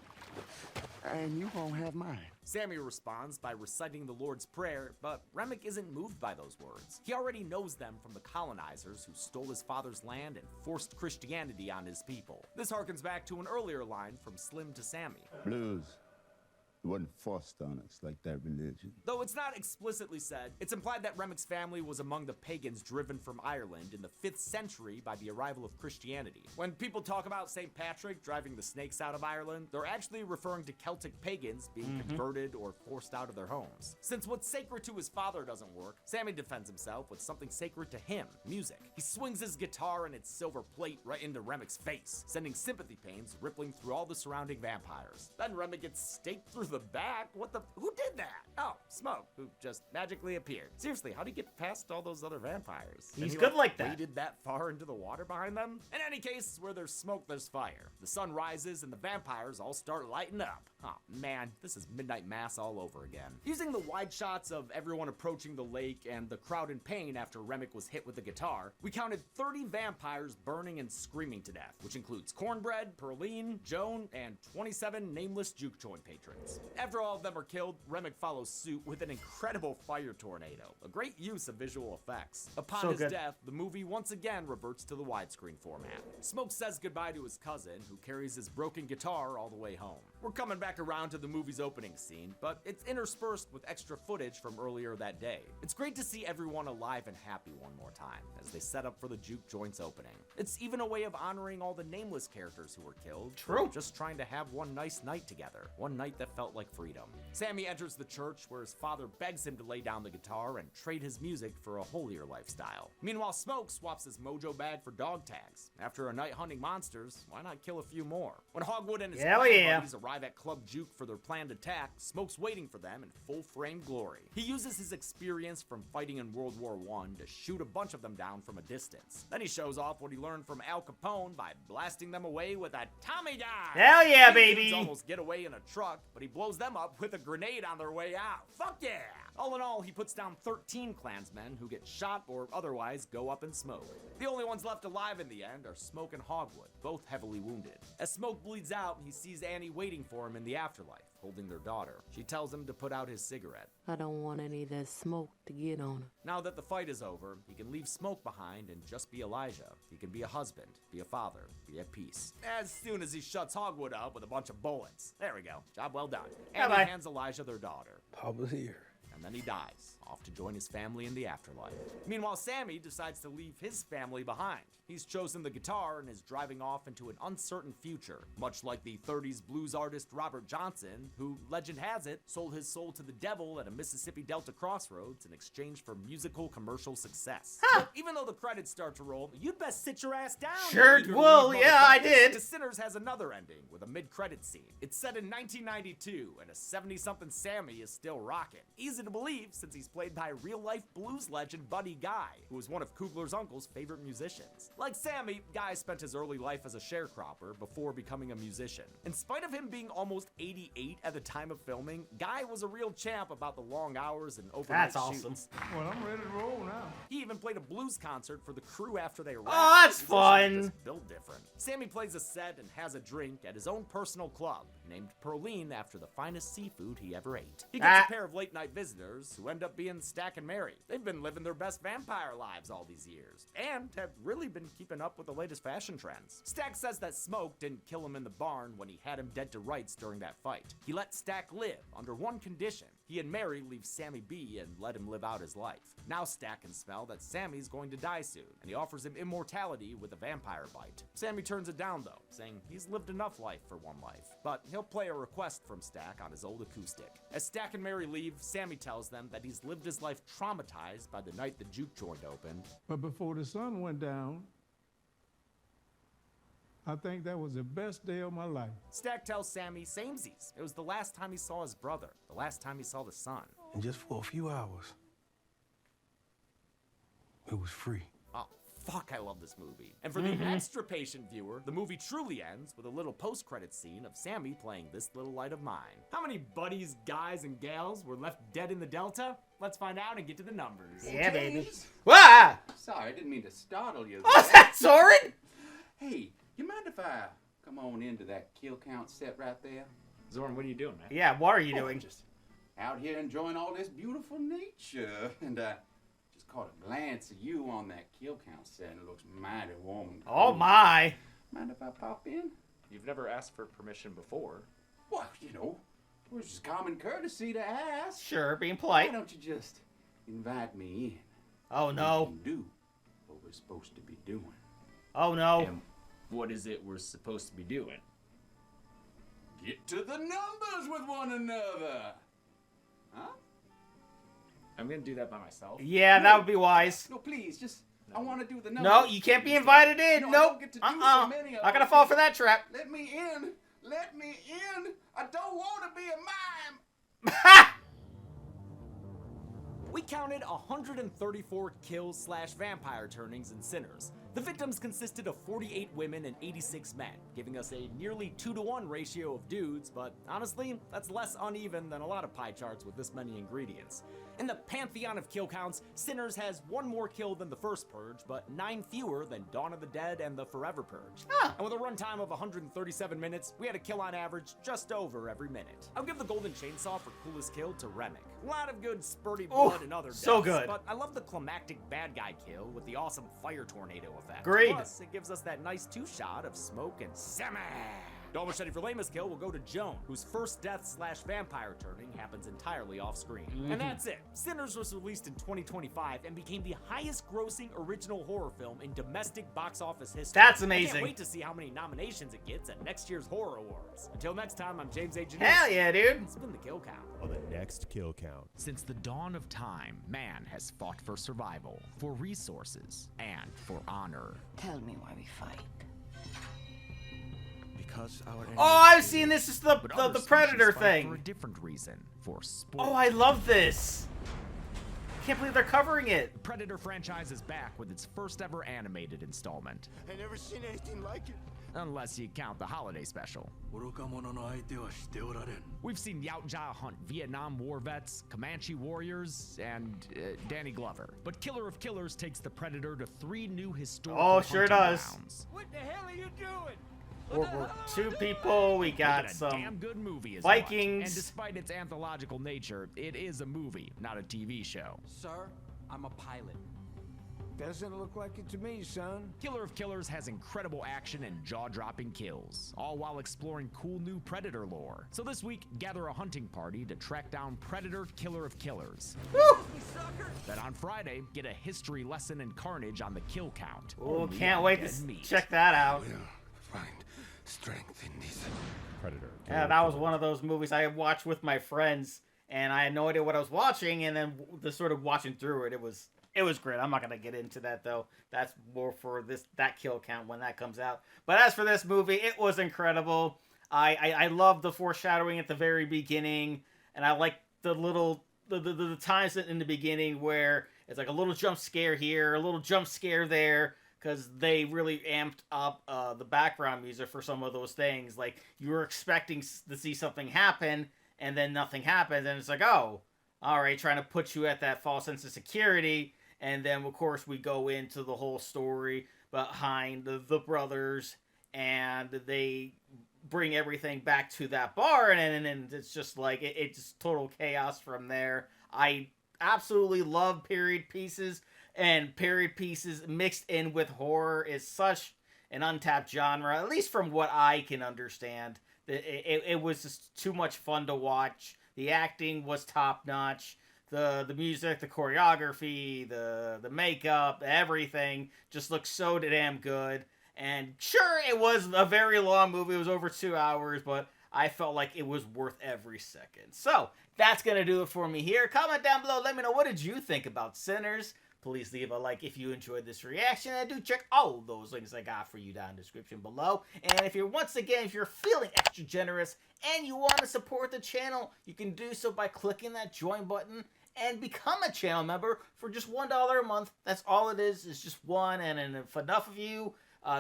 And you won't have mine. Sammy responds by reciting the Lord's Prayer, but Remick isn't moved by those words. He already knows them from the colonizers who stole his father's land and forced Christianity on his people. This harkens back to an earlier line from Slim to Sammy. Blues. It wasn't forced on us like that religion. Though it's not explicitly said, it's implied that Remick's family was among the pagans driven from Ireland in the 5th century by the arrival of Christianity. When people talk about St. Patrick driving the snakes out of Ireland, they're actually referring to Celtic pagans being converted or forced out of their homes. Since what's sacred to his father doesn't work, Sammy defends himself with something sacred to him, music. He swings his guitar and its silver plate right into Remick's face, sending sympathy pains rippling through all the surrounding vampires. Then Remick gets staked through the back? Who did that? Oh, Smoke, who just magically appeared. Seriously, how did he get past all those other vampires? He's good like that. Waded that far into the water behind them? In any case, where there's smoke, there's fire. The sun rises and the vampires all start lighting up. Oh man, this is Midnight Mass all over again. Using the wide shots of everyone approaching the lake and the crowd in pain after Remick was hit with the guitar, we counted 30 vampires burning and screaming to death, which includes Cornbread, Perline, Joan, and 27 nameless juke joint patrons. After all of them are killed, Remick follows suit with an incredible fire tornado, a great use of visual effects. Upon his death, the movie once again reverts to the widescreen format. Smoke says goodbye to his cousin, who carries his broken guitar all the way home. We're coming back around to the movie's opening scene, but it's interspersed with extra footage from earlier that day. It's great to see everyone alive and happy one more time, as they set up for the juke joint's opening. It's even a way of honoring all the nameless characters who were killed. True. Just trying to have one nice night together. One night that felt like freedom. Sammy enters the church where his father begs him to lay down the guitar and trade his music for a holier lifestyle. Meanwhile, Smoke swaps his mojo bag for dog tags. After a night hunting monsters, why not kill a few more? When Hogwood and his buddies arrive at Club Juke for their planned attack, Smoke's waiting for them in full-frame glory. He uses his experience from fighting in World War I to shoot a bunch of them down from a distance. Then he shows off what he learned from Al Capone by blasting them away with a Tommy gun. Hell yeah, baby! Dudes almost get away in a truck, but he blows them up with a grenade on their way out. Fuck yeah! All in all, he puts down 13 Klansmen who get shot or otherwise go up in smoke. The only ones left alive in the end are Smoke and Hogwood, both heavily wounded. As Smoke bleeds out, he sees Annie waiting for him in the afterlife, holding their daughter. She tells him to put out his cigarette. I don't want any of that smoke to get on her. Now that the fight is over, he can leave Smoke behind and just be Elijah. He can be a husband, be a father, be at peace. As soon as he shuts Hogwood up with a bunch of bullets. There we go. Job well done. And he hands Elijah their daughter. Papa's here. And then he dies, off to join his family in the afterlife. Meanwhile, Sammy decides to leave his family behind. He's chosen the guitar and is driving off into an uncertain future, much like the 30s blues artist Robert Johnson, who, legend has it, sold his soul to the devil at a Mississippi Delta crossroads in exchange for musical commercial success. But even though the credits start to roll, you'd best sit your ass down. Sure will, yeah, I did. The Sinners has another ending with a mid-credit scene. It's set in 1992, and a 70-something Sammy is still rocking. Easy to believe, since he's played by real-life blues legend Buddy Guy, who was one of Kugler's uncle's favorite musicians. Like Sammy, Guy spent his early life as a sharecropper before becoming a musician. In spite of him being almost 88 at the time of filming, Guy was a real champ about the long hours and overnight shoots. Well, I'm ready to roll now. He even played a blues concert for the crew after they wrapped. Oh, that's fun. Just built different. Sammy plays a set and has a drink at his own personal club, named Perline after the finest seafood he ever ate. He gets a pair of late-night visitors who end up being Stack and Mary. They've been living their best vampire lives all these years, and have really been keeping up with the latest fashion trends. Stack says that Smoke didn't kill him in the barn when he had him dead to rights during that fight. He let Stack live under one condition. he and Mary leave Sammy be and let him live out his life. Now Stack can smell that Sammy's going to die soon, and he offers him immortality with a vampire bite. Sammy turns it down though, saying he's lived enough life for one life, but he'll play a request from Stack on his old acoustic. As Stack and Mary leave, Sammy tells them that he's lived his life traumatized by the night the juke joint opened. But before the sun went down, I think that was the best day of my life. Stack tells Sammy samesies. It was the last time he saw his brother, the last time he saw the sun. And just for a few hours, it was free. Oh, fuck, I love this movie. And for the extra patient viewer, the movie truly ends with a little post-credit scene of Sammy playing This Little Light of Mine. How many buddies, guys, and gals were left dead in the Delta? Let's find out and get to the numbers. Yeah, baby. Wah! Sorry, I didn't mean to startle you. Oh, is that Soren? Hey, you mind if I come on into that kill count set right there? Zoran, what are you doing, man? Yeah, what are you doing? Just out here enjoying all this beautiful nature, and just caught a glance of you on that kill count set, and it looks mighty warm and cool. Oh my! Mind if I pop in? You've never asked for permission before. Well, you know, it was just common courtesy to ask. Sure, being polite. Why don't you just invite me in? Oh no. We can do what we're supposed to be doing. Oh no. And what is it we're supposed to be doing? Get to the numbers with one another. Huh? I'm gonna do that by myself. Yeah, that would be wise. No, please, just I want to do the numbers. No, you can't be invited in. Nope. Not gonna fall for that trap. Let me in. Let me in. I don't want to be a mime. We counted 134 kills/vampire turnings in Sinners. The victims consisted of 48 women and 86 men, giving us a nearly 2-to-1 ratio of dudes, but honestly, that's less uneven than a lot of pie charts with this many ingredients. In the pantheon of kill counts, Sinners has 1 more kill than the first Purge, but 9 fewer than Dawn of the Dead and the Forever Purge. And with a runtime of 137 minutes, we had a kill on average just over every minute. I'll give the Golden Chainsaw for coolest kill to Remick. A lot of good spurty blood and other deaths, so good. But I love the climactic bad guy kill with the awesome fire tornado effect. Agreed. Plus, it gives us that nice 2-shot of smoke and Sammy. Dull Machete for lamest kill will go to Joan, whose first death/vampire turning happens entirely off screen. And that's it. Sinners was released in 2025 and became the highest grossing original horror film in domestic box office history. That's I amazing. can't wait to see how many nominations it gets at next year's Horror Awards. Until next time, I'm James A. Janus. Hell yeah, dude. It's been the Kill Count. On the next kill count. Since the dawn of time, man has fought for survival, for resources, and for honor. Tell me why we fight. Because our Oh, I've seen this. Is the Predator For thing. a different reason, for sport. Oh, I love this. Can't believe they're covering it. Predator franchise is back with its first ever animated installment. I never seen anything like it. Unless you count the holiday special. We've seen Yautja hunt Vietnam war vets, Comanche warriors, and Danny Glover. But Killer of Killers takes the Predator to 3 new historical Oh, sure hunting does. grounds. What the hell are you doing? World War II people. We got a some damn good movie is Vikings. what. And despite its anthological nature, it is a movie, not a TV show. Sir, I'm a pilot. Doesn't look like it to me, son. Killer of Killers has incredible action and jaw-dropping kills, all while exploring cool new Predator lore. So this week, gather a hunting party to track down Predator Killer of Killers. Then on Friday, get a history lesson in carnage on the kill count. Oh, Only can't on wait Dead to Meat. check that out. Find strength in these. Predator. Yeah, that was one of those movies I watched with my friends, and I had no idea what I was watching, and then the sort of watching through it, it was great. I'm not gonna get into that though. That's more for that kill count when that comes out. But as for this movie, it was incredible. I love the foreshadowing at the very beginning, and I like the little the times in the beginning where it's like a little jump scare here, a little jump scare there, because they really amped up the background music for some of those things. Like, you were expecting to see something happen, and then nothing happens, and it's like, oh, all right, trying to put you at that false sense of security. And then, of course, we go into the whole story behind the brothers, and they bring everything back to that bar, and it's just like, it's just total chaos from there. I absolutely love period pieces, and period pieces mixed in with horror is such an untapped genre, at least from what I can understand. It was just too much fun to watch. The acting was top notch. The music, the choreography, the makeup, everything just looked so damn good. And sure, it was a very long movie. It was over 2 hours, but I felt like it was worth every second. So, that's going to do it for me here. Comment down below. Let me know, what did you think about Sinners? Please leave a like if you enjoyed this reaction. And do check all those links I got for you down in the description below. And if you're, once again, if you're feeling extra generous and you want to support the channel, you can do so by clicking that join button and become a channel member for just $1 a month. That's all it is. It's just one. And if enough of you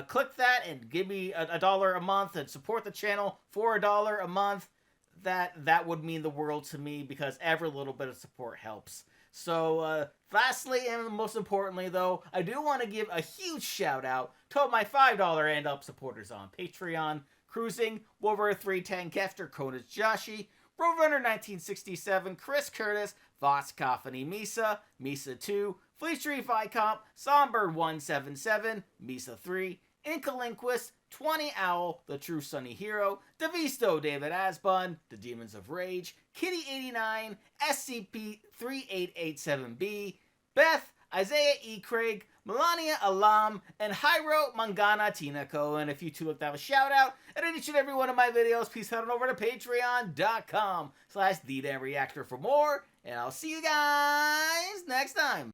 click that and give me a $1 a month and support the channel for $1 a month, that would mean the world to me, because every little bit of support helps. So, lastly and most importantly, though, I do want to give a huge shout out to my $5 and up supporters on Patreon: Cruising, Wolver 310, Kefter, Konas Joshi, Roadrunner 1967, Chris Curtis, Voss Coffany Misa, Misa 2, Fleet Street Vicomp, Songbird 177, Misa 3, Inkalinquist, 20 Owl, The True Sunny Hero, Devisto David Asbun, The Demons of Rage, Kitty 89, SCP 3887B, Beth, Isaiah E. Craig, Melania Alam, and Hyro Mangana Tinako. And if you two like to have a shout out at each and every one of my videos, please head on over to patreon.com/TheDamnReactor for more. And I'll see you guys next time.